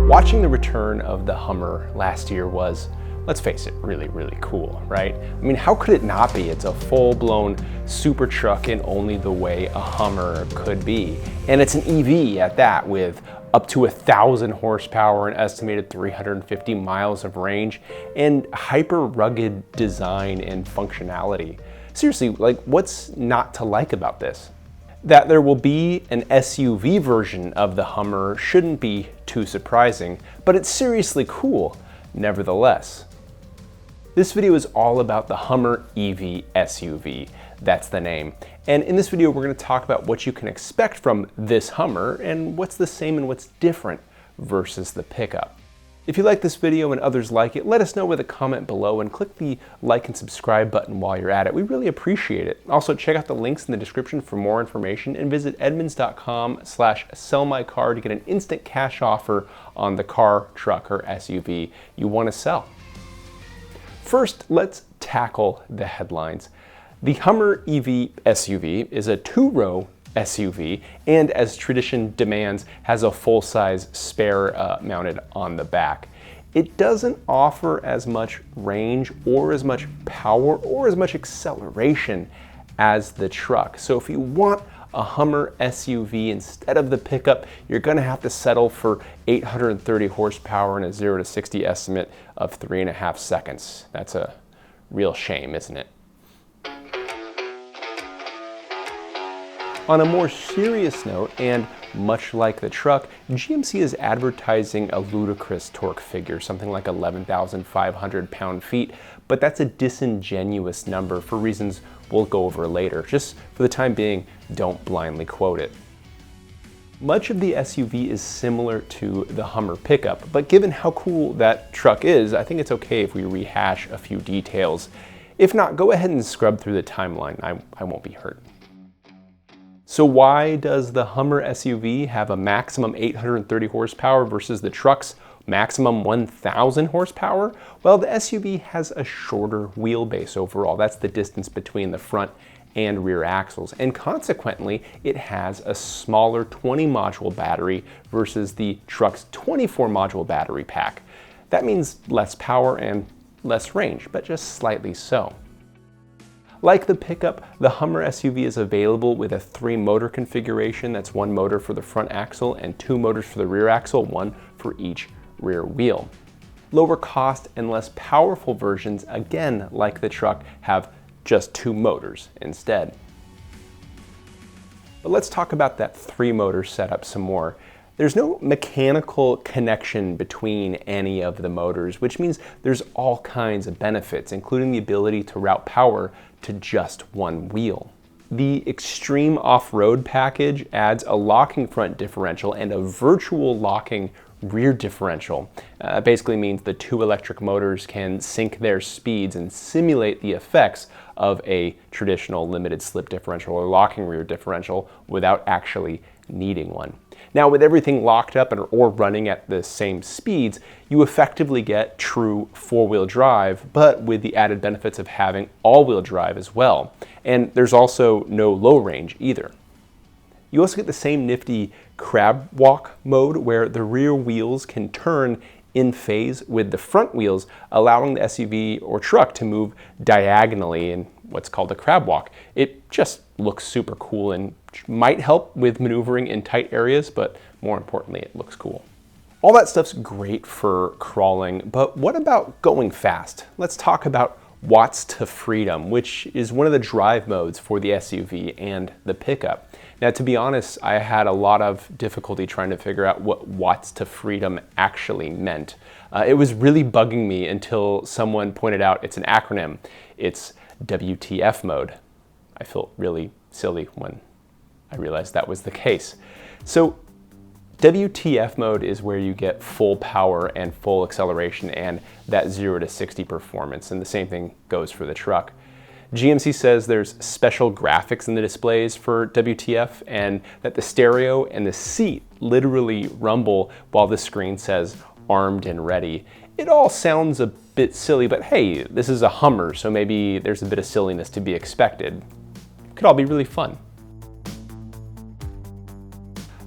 Watching the return of the Hummer last year was, let's face it, really, really cool, right? I mean, how could it not be? It's a full-blown super truck in only the way a Hummer could be. And it's an EV at that, with up to 1,000 horsepower, an estimated 350 miles of range, and hyper rugged design and functionality. Seriously, like, what's not to like about this? That there will be an SUV version of the Hummer shouldn't be too surprising, but it's seriously cool nevertheless. This video is all about the Hummer EV SUV, that's the name. And in this video, we're going to talk about what you can expect from this Hummer and what's the same and what's different versus the pickup. If you like this video and others like it, let us know with a comment below and click the like and subscribe button while you're at it. We really appreciate it. Also, check out the links in the description for more information and visit edmunds.com/sellmycar to get an instant cash offer on the car, truck, or SUV you want to sell. First, let's tackle the headlines. The Hummer EV SUV is a two-row SUV and, as tradition demands, has a full-size spare mounted on the back. It doesn't offer as much range or as much power or as much acceleration as the truck. So if you want a Hummer SUV instead of the pickup, you're going to have to settle for 830 horsepower and a 0 to 60 estimate of 3.5 seconds. That's a real shame, isn't it? On a more serious note, and much like the truck, GMC is advertising a ludicrous torque figure, something like 11,500 pound-feet, but that's a disingenuous number for reasons we'll go over later. Just for the time being, don't blindly quote it. Much of the SUV is similar to the Hummer pickup, but given how cool that truck is, I think it's okay if we rehash a few details. If not, go ahead and scrub through the timeline. I won't be hurt. So why does the Hummer SUV have a maximum 830 horsepower versus the truck's maximum 1,000 horsepower? Well, the SUV has a shorter wheelbase overall. That's the distance between the front and rear axles. And consequently, it has a smaller 20 module battery versus the truck's 24 module battery pack. That means less power and less range, but just slightly so. Like the pickup, the Hummer SUV is available with a 3-motor configuration. That's 1 motor for the front axle and 2 motors for the rear axle, 1 for each rear wheel. Lower cost and less powerful versions, again like the truck, have just 2 motors instead. But let's talk about that 3-motor setup some more. There's no mechanical connection between any of the motors, which means there's all kinds of benefits, including the ability to route power to just one wheel. The Extreme Off-Road package adds a locking front differential and a virtual locking rear differential. Basically means the 2 electric motors can sync their speeds and simulate the effects of a traditional limited slip differential or locking rear differential without actually needing one. Now, with everything locked up or running at the same speeds, you effectively get true 4-wheel drive, but with the added benefits of having all-wheel drive as well. And there's also no low range either. You also get the same nifty crab walk mode where the rear wheels can turn in phase with the front wheels, allowing the SUV or truck to move diagonally in what's called a crab walk. It just looks super cool and might help with maneuvering in tight areas, but more importantly, it looks cool. All that stuff's great for crawling, but what about going fast? Let's talk about watts to freedom, which is one of the drive modes for the SUV and the pickup. Now, to be honest, I had a lot of difficulty trying to figure out what watts to freedom actually meant. It was really bugging me until someone pointed out it's an acronym. It's WTF mode. I felt really silly when I realized that was the case. So WTF mode is where you get full power and full acceleration and that 0 to 60 performance, and the same thing goes for the truck. GMC says there's special graphics in the displays for WTF and that the stereo and the seat literally rumble while the screen says armed and ready. It all sounds a bit silly, but hey, this is a Hummer, so maybe there's a bit of silliness to be expected. Could all be really fun.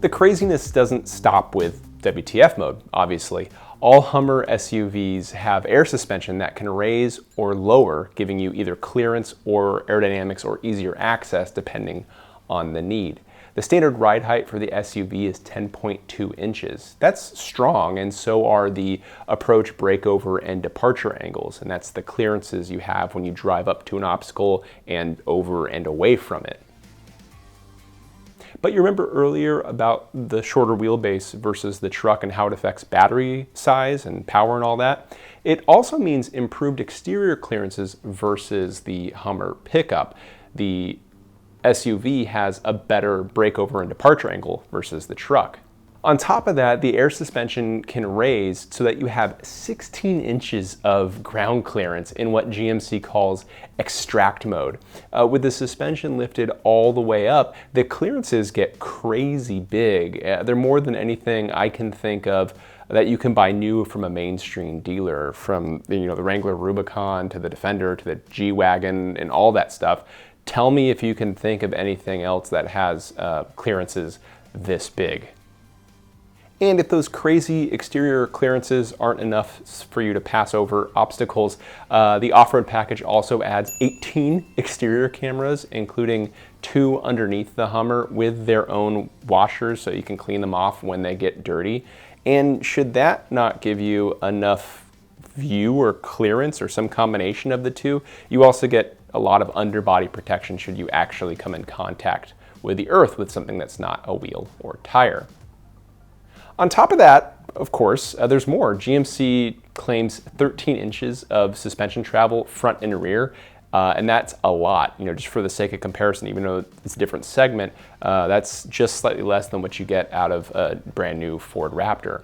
The craziness doesn't stop with WTF mode, obviously. All Hummer SUVs have air suspension that can raise or lower, giving you either clearance or aerodynamics or easier access depending on the need. The standard ride height for the SUV is 10.2 inches. That's strong, and so are the approach, breakover, and departure angles, and that's the clearances you have when you drive up to an obstacle and over and away from it. But you remember earlier about the shorter wheelbase versus the truck and how it affects battery size and power and all that? It also means improved exterior clearances versus the Hummer pickup. The SUV has a better breakover and departure angle versus the truck. On top of that, the air suspension can raise so that you have 16 inches of ground clearance in what GMC calls extract mode. With the suspension lifted all the way up, the clearances get crazy big. They're more than anything I can think of that you can buy new from a mainstream dealer, from the Wrangler Rubicon to the Defender to the G-Wagon and all that stuff. Tell me if you can think of anything else that has clearances this big. And if those crazy exterior clearances aren't enough for you to pass over obstacles, the off-road package also adds 18 exterior cameras, including 2 underneath the Hummer with their own washers so you can clean them off when they get dirty. And should that not give you enough view or clearance or some combination of the two, you also get a lot of underbody protection should you actually come in contact with the earth with something that's not a wheel or tire. On top of that, of course, there's more. GMC claims 13 inches of suspension travel front and rear, and that's a lot. Just for the sake of comparison, even though it's a different segment, that's just slightly less than what you get out of a brand new Ford Raptor.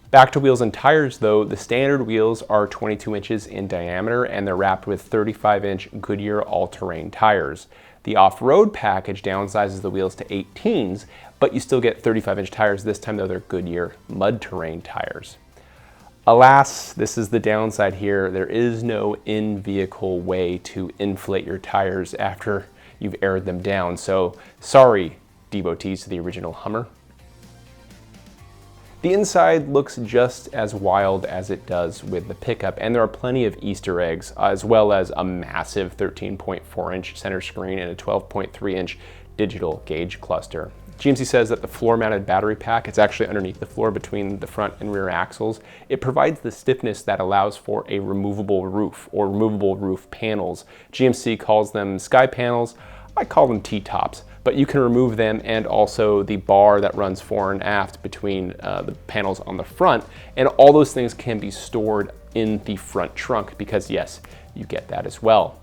Back to wheels and tires though, the standard wheels are 22 inches in diameter and they're wrapped with 35-inch Goodyear all-terrain tires. The off-road package downsizes the wheels to 18s, but you still get 35-inch tires. This time though, they're Goodyear mud-terrain tires. Alas, this is the downside here. There is no in-vehicle way to inflate your tires after you've aired them down. So sorry, devotees to the original Hummer. The inside looks just as wild as it does with the pickup, and there are plenty of Easter eggs, as well as a massive 13.4-inch center screen and a 12.3-inch digital gauge cluster. GMC says that the floor-mounted battery pack, it's actually underneath the floor between the front and rear axles. It provides the stiffness that allows for a removable roof or removable roof panels. GMC calls them sky panels. I call them T-tops, but you can remove them and also the bar that runs fore and aft between the panels on the front, and all those things can be stored in the front trunk because yes, you get that as well.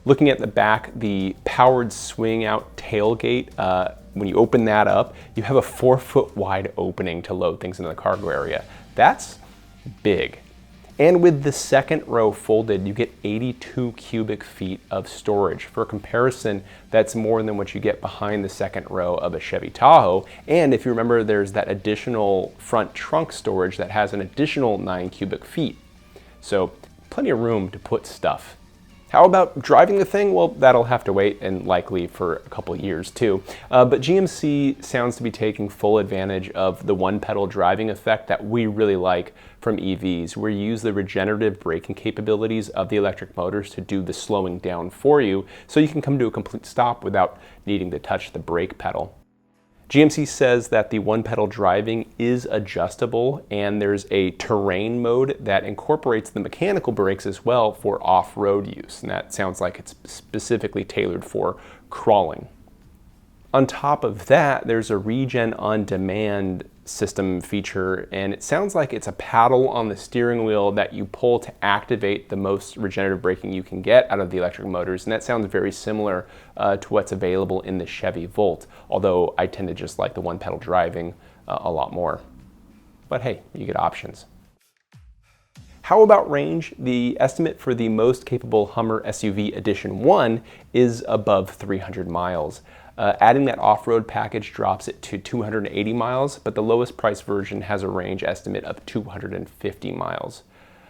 Looking at the back, the powered swing out tailgate, when you open that up, you have a 4-foot wide opening to load things into the cargo area. That's big. And with the second row folded, you get 82 cubic feet of storage. For comparison, that's more than what you get behind the second row of a Chevy Tahoe. And if you remember, there's that additional front trunk storage that has an additional 9 cubic feet. So plenty of room to put stuff. How about driving the thing? Well, that'll have to wait, and likely for a couple years too. But GMC sounds to be taking full advantage of the one-pedal driving effect that we really like from EVs, where you use the regenerative braking capabilities of the electric motors to do the slowing down for you, so you can come to a complete stop without needing to touch the brake pedal. GMC says that the one-pedal driving is adjustable, and there's a terrain mode that incorporates the mechanical brakes as well for off-road use, and that sounds like it's specifically tailored for crawling. On top of that, there's a regen on demand system feature, and it sounds like it's a paddle on the steering wheel that you pull to activate the most regenerative braking you can get out of the electric motors, and that sounds very similar to what's available in the Chevy Volt, although I tend to just like the one-pedal driving a lot more. But hey, you get options. How about range? The estimate for the most capable Hummer SUV Edition 1 is above 300 miles. Adding that off-road package drops it to 280 miles, but the lowest price version has a range estimate of 250 miles.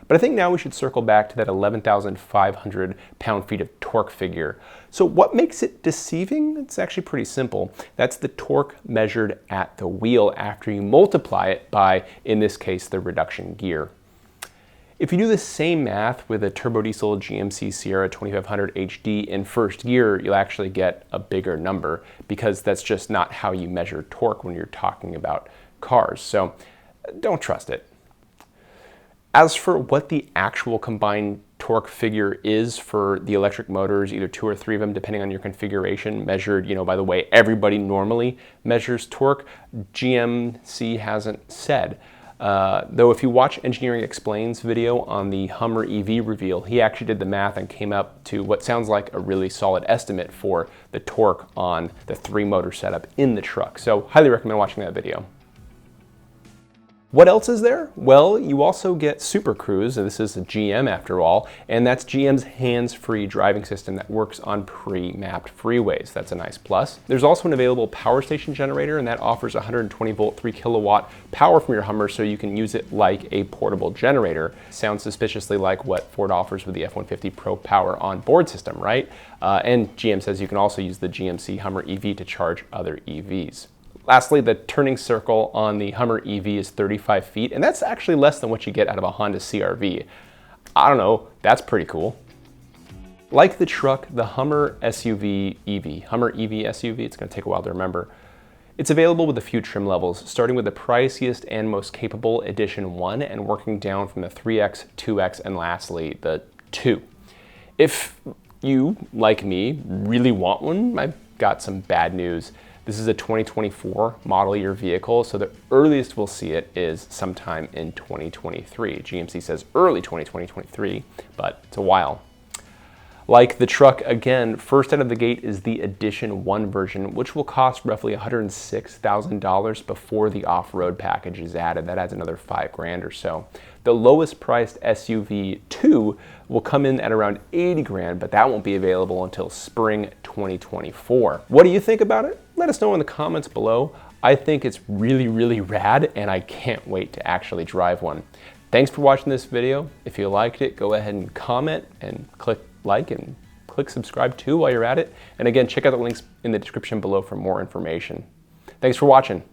But I think now we should circle back to that 11,500 pound-feet of torque figure. So what makes it deceiving? It's actually pretty simple. That's the torque measured at the wheel after you multiply it by, in this case, the reduction gear. If you do the same math with a turbodiesel GMC Sierra 2500 HD in first gear, you'll actually get a bigger number because that's just not how you measure torque when you're talking about cars. So don't trust it. As for what the actual combined torque figure is for the electric motors, either 2 or 3 of them, depending on your configuration, measured, by the way everybody normally measures torque, GMC hasn't said. Though if you watch Engineering Explains video on the Hummer EV reveal, he actually did the math and came up to what sounds like a really solid estimate for the torque on the 3-motor setup in the truck. So highly recommend watching that video. What else is there? Well, you also get Super Cruise, and this is a GM after all, and that's GM's hands-free driving system that works on pre-mapped freeways. That's a nice plus. There's also an available power station generator, and that offers 120 volt, 3 kilowatt power from your Hummer, so you can use it like a portable generator. Sounds suspiciously like what Ford offers with the F-150 Pro Power onboard system, right? And GM says you can also use the GMC Hummer EV to charge other EVs. Lastly, the turning circle on the Hummer EV is 35 feet, and that's actually less than what you get out of a Honda CR-V. I don't know, that's pretty cool. Like the truck, the Hummer SUV EV, Hummer EV SUV, it's gonna take a while to remember. It's available with a few trim levels, starting with the priciest and most capable Edition 1 and working down from the 3X, 2X, and lastly, the 2. If you, like me, really want one, I've got some bad news. This is a 2024 model year vehicle, so the earliest we'll see it is sometime in 2023. GMC says early 2023, but it's a while. Like the truck, again, first out of the gate is the Edition 1 version, which will cost roughly $106,000 before the off-road package is added. That adds another $5,000 or so. The lowest priced SUV 2 will come in at around $80,000, but that won't be available until spring 2024. What do you think about it? Let us know in the comments below. I think it's really, really rad, and I can't wait to actually drive one. Thanks for watching this video. If you liked it, go ahead and comment and click like and click subscribe too while you're at it. And again, check out the links in the description below for more information. Thanks for watching.